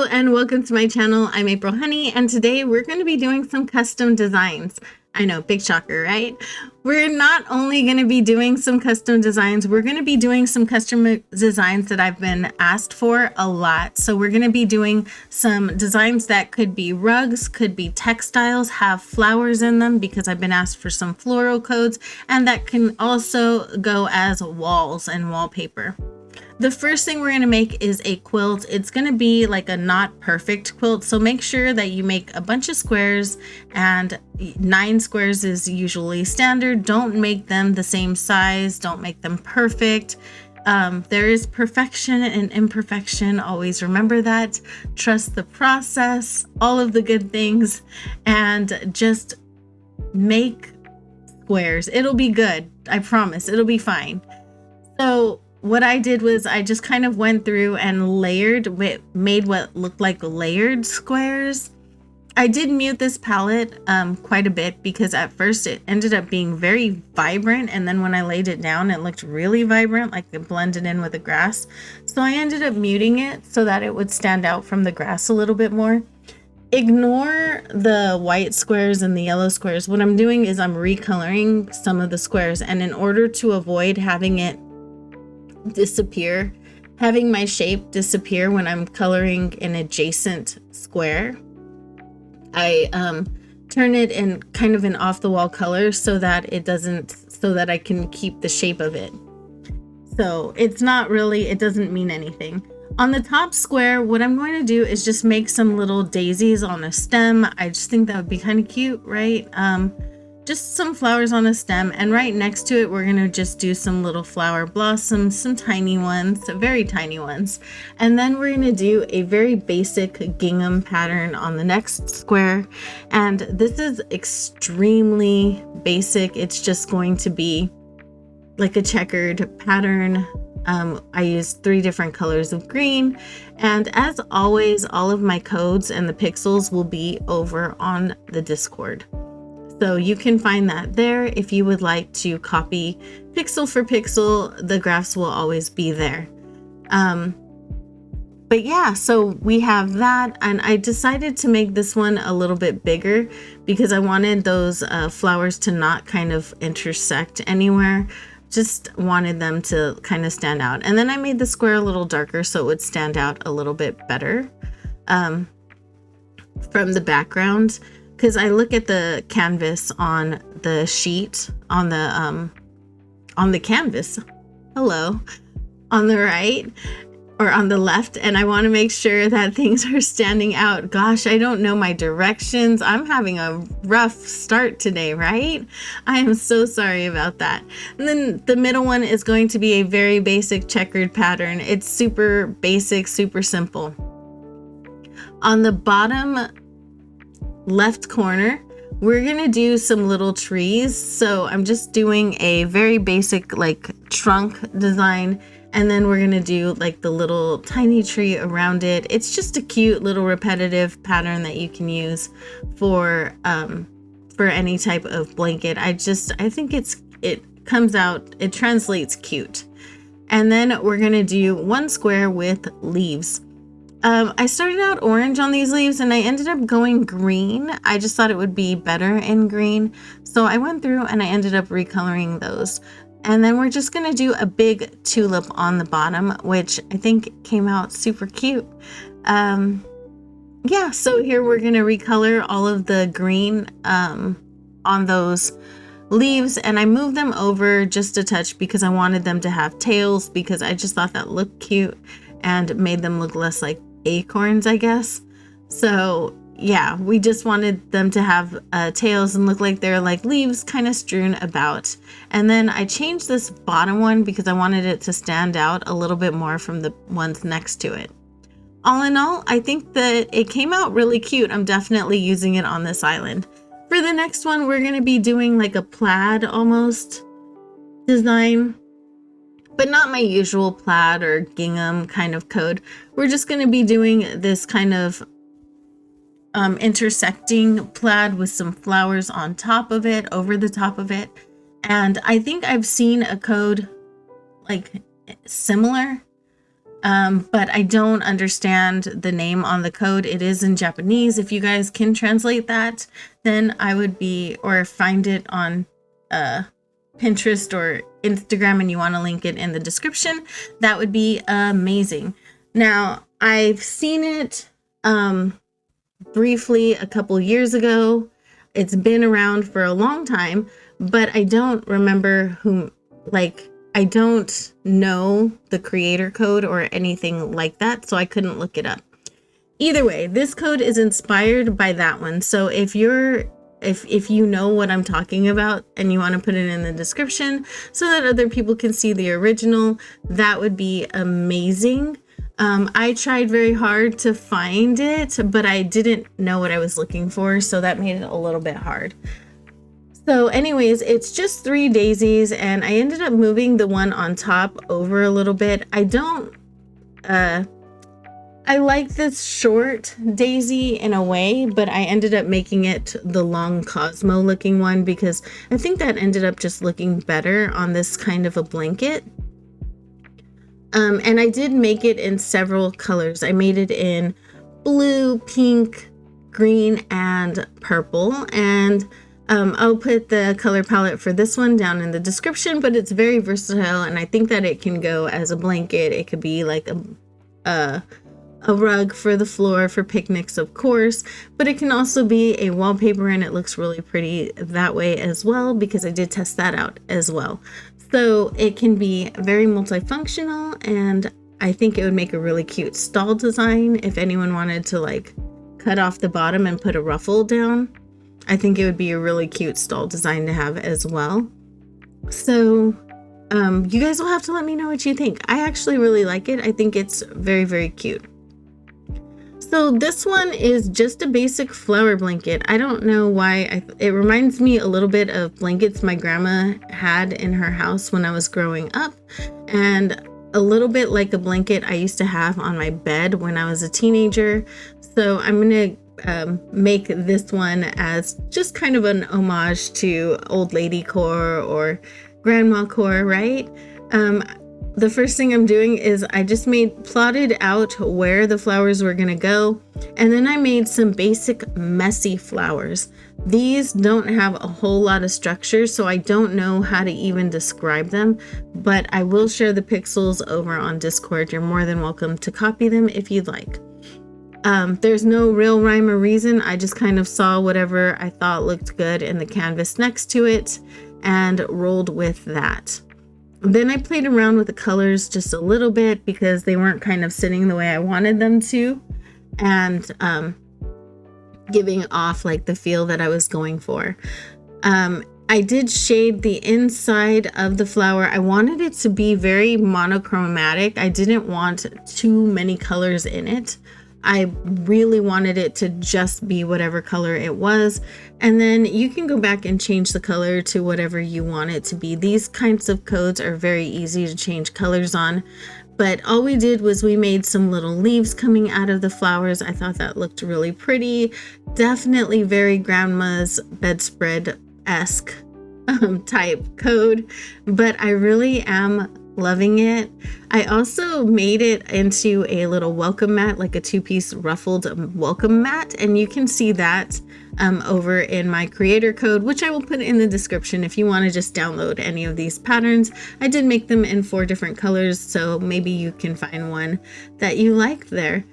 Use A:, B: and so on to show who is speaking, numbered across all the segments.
A: and welcome to my channel. I'm April Honey, and today we're going to be doing some custom designs. I know, big shocker, right? We're not only going to be doing some custom designs, we're going to be doing some custom designs that I've been asked for a lot. So we're going to be doing some designs that could be rugs, could be textiles, have flowers in them because I've been asked for some floral codes, and that can also go as walls and wallpaper. The first thing we're going to make is a quilt. It's going to be like a not perfect quilt, so make sure that you make a bunch of squares, and 9 squares is usually standard. Don't make them the same size, don't make them perfect. There is perfection and imperfection. Always remember that. Trust the process, all of the good things, and just make squares. It'll be good. I promise. It'll be fine. So what I did was I just kind of went through and made what looked like layered squares. I did mute this palette quite a bit because at first it ended up being very vibrant, and then when I laid it down it looked really vibrant, like it blended in with the grass. So I ended up muting it so that it would stand out from the grass a little bit more. Ignore the white squares and the yellow squares. What I'm doing is I'm recoloring some of the squares, and in order to avoid having it disappear, having my shape disappear when I'm coloring an adjacent square, I turn it in kind of an off the wall color so that I can keep the shape of it. So it's not really, it doesn't mean anything. On the top square, what I'm going to do is just make some little daisies on a stem. I just think that would be kind of cute, right? Just some flowers on a stem, and right next to it we're going to just do some little flower blossoms, some tiny ones, very tiny ones, and then we're going to do a very basic gingham pattern on the next square. And this is extremely basic. It's just going to be like a checkered pattern. I used 3 different colors of green, and as always, all of my codes and the pixels will be over on the Discord. So you can find that there. If you would like to copy pixel for pixel, the graphs will always be there. But yeah, so we have that, and I decided to make this one a little bit bigger because I wanted those flowers to not kind of intersect anywhere. Just wanted them to kind of stand out. And then I made the square a little darker so it would stand out a little bit better from the background. Because I look at the canvas on the sheet, on the canvas, on the right or on the left, and I want to make sure that things are standing out. Gosh, I don't know my directions. I'm having a rough start today, right? I am so sorry about that. And then the middle one is going to be a very basic checkered pattern. It's super basic, super simple. On the bottom left corner, we're gonna do some little trees. So I'm just doing a very basic like trunk design, and then we're gonna do like the little tiny tree around it. It's just a cute little repetitive pattern that you can use for any type of blanket. I think it comes out, it translates cute. And then we're gonna do one square with leaves. I started out orange on these leaves and I ended up going green. I just thought it would be better in green. So I went through and I ended up recoloring those. And then we're just going to do a big tulip on the bottom, which I think came out super cute. Yeah, so here we're going to recolor all of the green on those leaves, and I moved them over just a touch because I wanted them to have tails, because I just thought that looked cute and made them look less like acorns, I guess. So yeah, we just wanted them to have tails and look like they're like leaves kind of strewn about. And then I changed this bottom one because I wanted it to stand out a little bit more from the ones next to it. All in all, I think that it came out really cute. I'm definitely using it on this island. For the next one, we're going to be doing like a plaid almost design, but not my usual plaid or gingham kind of code. We're just going to be doing this kind of intersecting plaid with some flowers on top of it, over the top of it. And I think I've seen a code like similar but I don't understand the name on the code. It is in Japanese. If you guys can translate that, then I would be, or find it on Pinterest or Instagram and you want to link it in the description, that would be amazing. Now, I've seen it briefly a couple years ago. It's been around for a long time, but I don't remember whom, like, I don't know the creator code or anything like that, so I couldn't look it up. Either way, this code is inspired by that one. So if you know what I'm talking about and you want to put it in the description so that other people can see the original, that would be amazing. I tried very hard to find it, but I didn't know what I was looking for, so that made it a little bit hard. So anyways, it's just 3 daisies, and I ended up moving the one on top over a little bit. I like this short daisy in a way, but I ended up making it the long Cosmo looking one because I think that ended up just looking better on this kind of a blanket. And I did make it in several colors. I made it in blue, pink, green, and purple. And I'll put the color palette for this one down in the description, but it's very versatile. And I think that it can go as a blanket. It could be like a rug for the floor for picnics, of course, but it can also be a wallpaper, and it looks really pretty that way as well because I did test that out as well. So it can be very multifunctional, and I think it would make a really cute stall design if anyone wanted to like cut off the bottom and put a ruffle down. I think it would be a really cute stall design to have as well. So you guys will have to let me know what you think. I actually really like it. I think it's very, very cute. So this one is just a basic flower blanket. I don't know why. It reminds me a little bit of blankets my grandma had in her house when I was growing up, and a little bit like a blanket I used to have on my bed when I was a teenager. So I'm going to make this one as just kind of an homage to old lady core or grandma core, right? The first thing I'm doing is I just plotted out where the flowers were going to go, and then I made some basic messy flowers. These don't have a whole lot of structure, so I don't know how to even describe them, but I will share the pixels over on Discord. You're more than welcome to copy them if you'd like. There's no real rhyme or reason. I just kind of saw whatever I thought looked good in the canvas next to it and rolled with that. Then I played around with the colors just a little bit because they weren't kind of sitting the way I wanted them to, and giving off like the feel that I was going for. I did shade the inside of the flower. I wanted it to be very monochromatic. I didn't want too many colors in it. I really wanted it to just be whatever color it was. And then you can go back and change the color to whatever you want it to be. These kinds of codes are very easy to change colors on. But all we did was we made some little leaves coming out of the flowers. I thought that looked really pretty. Definitely very grandma's bedspread-esque type code. But I really am loving it. I also made it into a little welcome mat, like a 2-piece ruffled welcome mat, and you can see that over in my creator code, which I will put in the description if you want to just download any of these patterns. I did make them in 4 different colors, so maybe you can find one that you like there.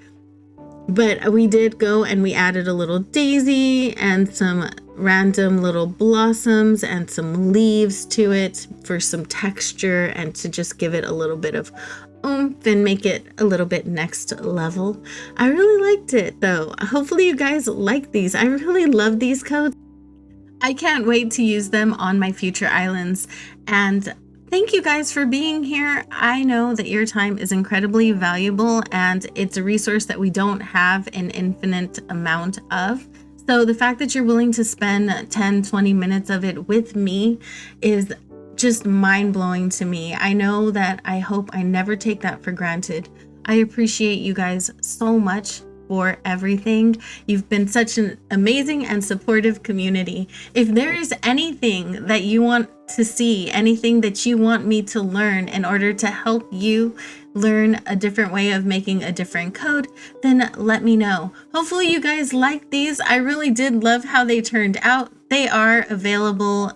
A: But we did go and we added a little daisy and some random little blossoms and some leaves to it for some texture and to just give it a little bit of oomph and make it a little bit next level. I really liked it though. Hopefully you guys like these. I really love these codes. I can't wait to use them on my future islands, and thank you guys for being here. I know that your time is incredibly valuable and it's a resource that we don't have an infinite amount of. So the fact that you're willing to spend 10-20 minutes of it with me is just mind-blowing to me. I hope I never take that for granted. I appreciate you guys so much. for everything. You've been such an amazing and supportive community. If there is anything that you want to see, anything that you want me to learn in order to help you learn a different way of making a different code, then let me know. Hopefully you guys like these. I really did love how they turned out. They are available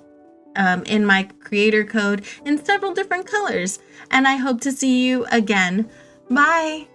A: in my creator code in several different colors, and I hope to see you again. Bye.